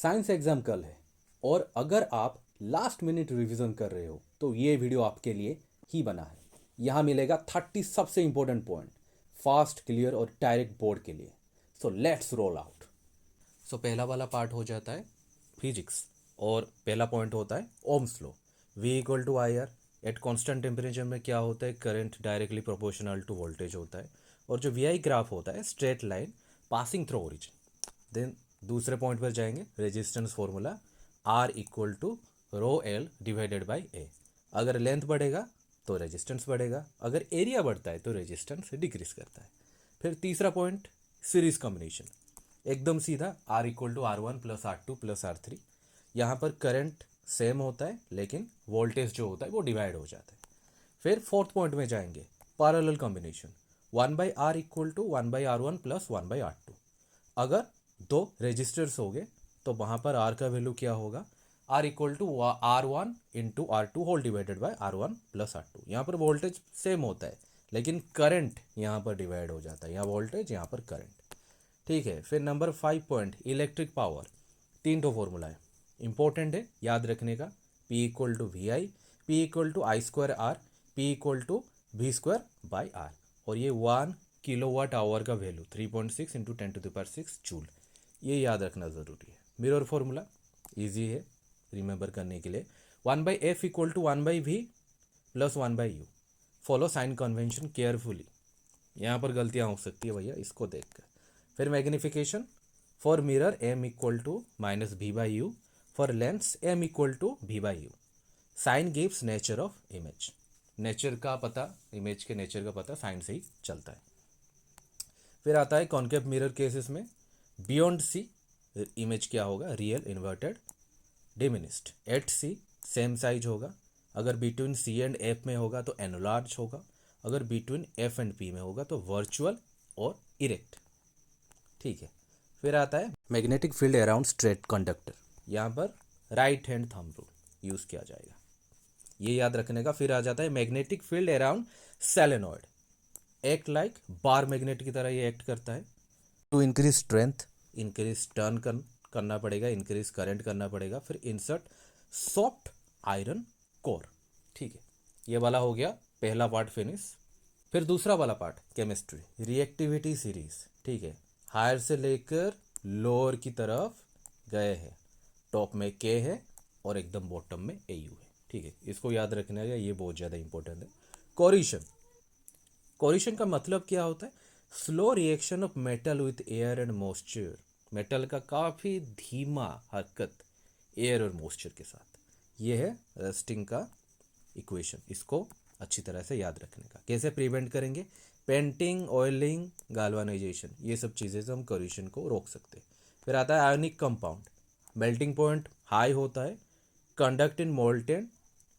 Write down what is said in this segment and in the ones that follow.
Science exam कल है और अगर आप लास्ट मिनट रिवीजन कर रहे हो तो ये वीडियो आपके लिए ही बना है। यहाँ मिलेगा 30 सबसे इंपॉर्टेंट पॉइंट फास्ट, क्लियर और डायरेक्ट बोर्ड के लिए। So let's roll out. So पहला वाला पार्ट हो जाता है फिजिक्स और पहला पॉइंट होता है Ohm's law. V equal to I R. At constant temperature में क्या होता है, current directly proportional to voltage होता है। और जो वी आई ग्राफ होता है straight line passing through origin. Then दूसरे पॉइंट पर जाएंगे, resistance formula R equal to rho L divided by A. अगर लेंथ बढ़ेगा तो रेजिस्टेंस बढ़ेगा, अगर एरिया बढ़ता है तो रेजिस्टेंस डिक्रीज करता है। फिर तीसरा पॉइंट सीरीज कॉम्बिनेशन, एकदम सीधा R equal to R1 plus R2 plus R3। यहाँ पर करंट सेम होता है लेकिन वोल्टेज जो होता है वो डिवाइड हो जाता है। फिर फोर्थ पॉइंट में जाएंगे, parallel combination 1/R equal to 1/R1 plus 1/R2। अगर दो रेजिस्टर्स हो गए तो वहाँ पर R का वैल्यू क्या होगा, R equal to R1 into R2 whole divided by R1 plus R2। यहाँ पर वोल्टेज सेम होता है लेकिन करंट यहाँ पर डिवाइड हो जाता है, यहाँ वोल्टेज यहाँ पर करंट। ठीक है। फिर नंबर 5 पॉइंट इलेक्ट्रिक पावर, तीन तो फॉर्मूला है, इंपॉर्टेंट है याद रखने का। P equal to V I, P equal to I square R, P equal to V square by R. और ये 1 किलोवाट आवर का वैल्यू 3.6 इंटू 10⁶ जूल, ये याद रखना ज़रूरी है। मिरर फॉर्मूला इजी है रिमेंबर करने के लिए, 1/f equal to 1/v plus 1/u। Follow sign convention carefully, यहाँ पर गलतियाँ हो सकती है भैया, इसको देख कर। फिर magnification for mirror m equal to minus v by u, for lens m equal to v by u. Sign gives nature of image, nature का पता, इमेज के नेचर का पता साइन से ही चलता है। फिर आता है कॉन्केव मिरर केसेस में, बियॉन्ड सी इमेज क्या होगा, रियल इन्वर्टेड डिमिनिस्ड। एट सी सेम साइज होगा, अगर बिटवीन सी एंड एफ में होगा तो एनलार्ज होगा, अगर बिटवीन एफ एंड पी में होगा तो वर्चुअल और इरेक्ट। ठीक है। फिर आता है magnetic field around straight conductor, यहाँ पर right hand thumb rule use किया जाएगा, ये याद रखने का। फिर आ जाता है magnetic field around solenoid, act like bar magnet की तरह ये एक्ट करता है। To increase strength, increase turn करना पड़ेगा, इंक्रीज करंट करना पड़ेगा। फिर इंसर्ट सॉफ्ट आयरन कोर। ठीक है, ये वाला हो गया पहला पार्ट फिनिश। फिर दूसरा वाला पार्ट केमिस्ट्री, रिएक्टिविटी सीरीज। ठीक है, हायर से लेकर लोअर की तरफ गए हैं, टॉप में के है और एकदम बॉटम में ए यू है। ठीक है, इसको याद रखना है, ये बहुत ज़्यादा इंपॉर्टेंट है। कोरिशन, कोरिशन का मतलब क्या होता है, slow reaction of metal with air and moisture. Metal का काफ़ी धीमा हरकत एयर और मॉइस्चर के साथ, ये है रस्टिंग का इक्वेशन, इसको अच्छी तरह से याद रखने का। कैसे प्रिवेंट करेंगे, पेंटिंग, ऑयलिंग, गाल्वानाइजेशन, ये सब चीज़ें से हम कोरिशन को रोक सकते हैं। फिर आता है ionic compound, melting point high होता है, कंडक्ट इन मोल्टेन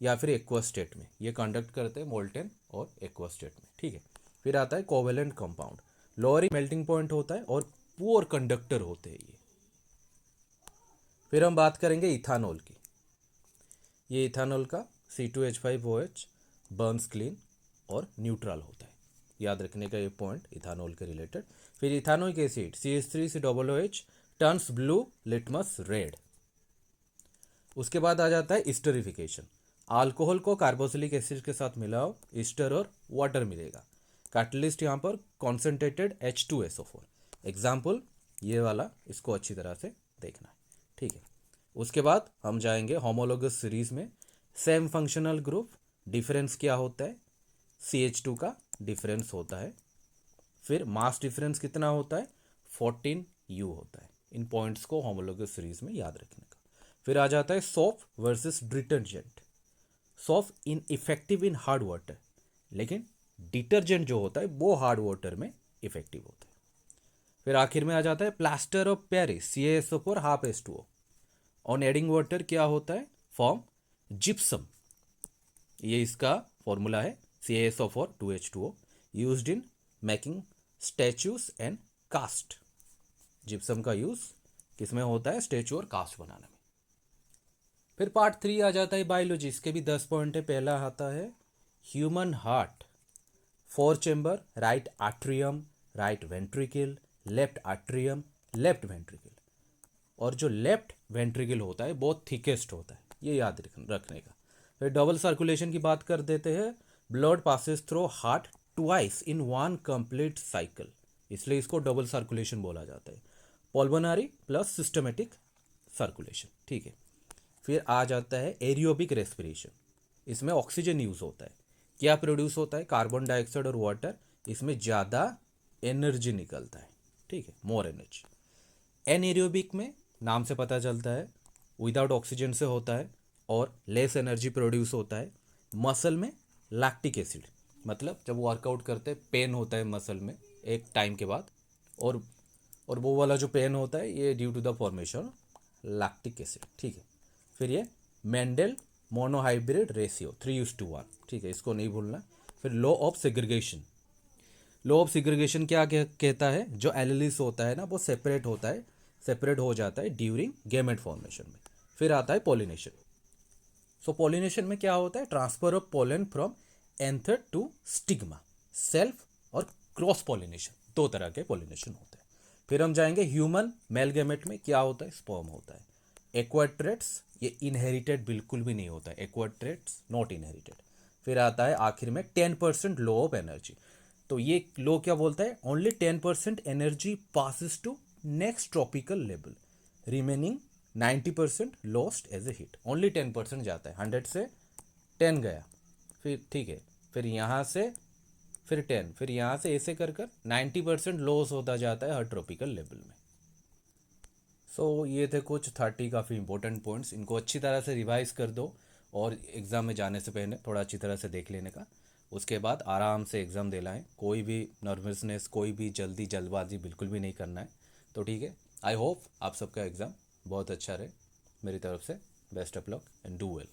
या फिर एक्वा स्टेट में, ये कंडक्ट करते हैं मोल्टेन और एक्वा स्टेट में। ठीक है। फिर आता है covalent compound, lower melting point होता है और पुअर कंडक्टर होते हैं ये। फिर हम बात करेंगे इथानॉल की, ये इथानॉल का C2H5OH बर्न्स क्लीन और न्यूट्रल होता है, याद रखने का ये पॉइंट इथानॉल के रिलेटेड। फिर ethanoic acid CH3COOH turns blue litmus red. उसके बाद आ जाता है इस्टरिफिकेशन, अल्कोहल को कार्बोक्सिलिक एसिड के साथ मिलाओ, ईस्टर और वाटर मिलेगा। कैटलिस्ट यहाँ पर कॉन्सेंट्रेटेड H2SO4। एग्जाम्पल ये वाला, इसको अच्छी तरह से देखना है। ठीक है। उसके बाद हम जाएंगे होमोलोगस सीरीज में, सेम फंक्शनल ग्रुप, डिफरेंस क्या होता है, CH2 का डिफरेंस होता है। फिर मास डिफरेंस कितना होता है, 14U होता है। इन पॉइंट्स को होमोलोगस सीरीज में याद रखने का। फिर आ जाता है soap versus detergent. Soap in effective in hard water, लेकिन डिटर्जेंट जो होता है वो हार्ड वाटर में इफेक्टिव होता है। फिर आखिर में आ जाता है plaster of Paris CaSO4 2H2O। On adding water क्या होता है, फॉर्म जिप्सम, ये इसका फॉर्मूला है CaSO4 2H2O, used in making statues and cast. Gypsum का यूज किसमें होता है, स्टैचू और कास्ट बनाने में। फिर पार्ट 3 आ जाता है बायोलॉजी, इसके भी 10 पॉइंट है। पहला आता है human heart, 4 chamber, right atrium, right ventricle, left atrium, left ventricle. और जो लेफ्ट वेंट्रिकल होता है बहुत थिकेस्ट होता है, ये याद रखने का। फिर डबल सर्कुलेशन की बात कर देते हैं। Blood passes through heart twice in one complete cycle, इसलिए इसको डबल सर्कुलेशन बोला जाता है। पल्मोनरी प्लस सिस्टमेटिक सर्कुलेशन, ठीक है। फिर आ जाता है एरियोबिक रेस्पिरेशन, इसमें ऑक्सीजन यूज होता है। क्या प्रोड्यूस होता है? कार्बन डाइऑक्साइड और वाटर, इसमें ज़्यादा एनर्जी निकलता है, ठीक है, मोर एनर्जी। एनएरोबिक में नाम से पता चलता है विदाउट ऑक्सीजन से होता है और लेस एनर्जी प्रोड्यूस होता है। मसल में लैक्टिक एसिड, मतलब जब वर्कआउट करते हैं पेन होता है मसल में एक टाइम के बाद, और वो वाला जो पेन होता है ये due to the formation lactic acid, ठीक है। फिर ये मेंडल मोनोहाइब्रिड रेशियो 3:1, ठीक है, इसको नहीं भूलना। फिर law of segregation, law of segregation क्या कहता है? जो एलिलिस होता है ना वो सेपरेट हो जाता है ड्यूरिंग गैमेट फॉर्मेशन में। फिर आता है पॉलिनेशन। सो पॉलिनेशन में क्या होता है? Transfer of pollen from anther to stigma, self और क्रॉस पॉलिनेशन, दो तरह के पॉलिनेशन होते हैं। फिर हम जाएंगे ह्यूमन मेल गैमेट में क्या होता है? स्पर्म होता है। एक्वायर्ड ट्रेट्स ये इनहेरिटेड बिल्कुल भी नहीं होता है, एक्वायर्ड ट्रेट्स नॉट इनहेरिटेड। फिर आता है आखिर में 10% लो ऑफ एनर्जी। तो ये लो क्या बोलता है? Only 10% energy passes to next tropical level, remaining 90% lost as a heat. Only 10% जाता है, 100 से 10 गया, फिर ठीक है, फिर यहाँ से फिर 10, फिर यहाँ से ऐसे कर 90% लॉस होता जाता है हर ट्रॉपिकल लेवल में। सो ये थे कुछ 30 काफ़ी इंपॉर्टेंट पॉइंट्स, इनको अच्छी तरह से रिवाइज कर दो और एग्ज़ाम में जाने से पहले थोड़ा अच्छी तरह से देख लेने का। उसके बाद आराम से एग्ज़ाम दे लाएँ, कोई भी नर्वसनेस, कोई भी जल्दबाजी बिल्कुल भी नहीं करना है। तो ठीक है, आई होप आप सबका एग्ज़ाम बहुत अच्छा रहे। मेरी तरफ से best of luck and do well.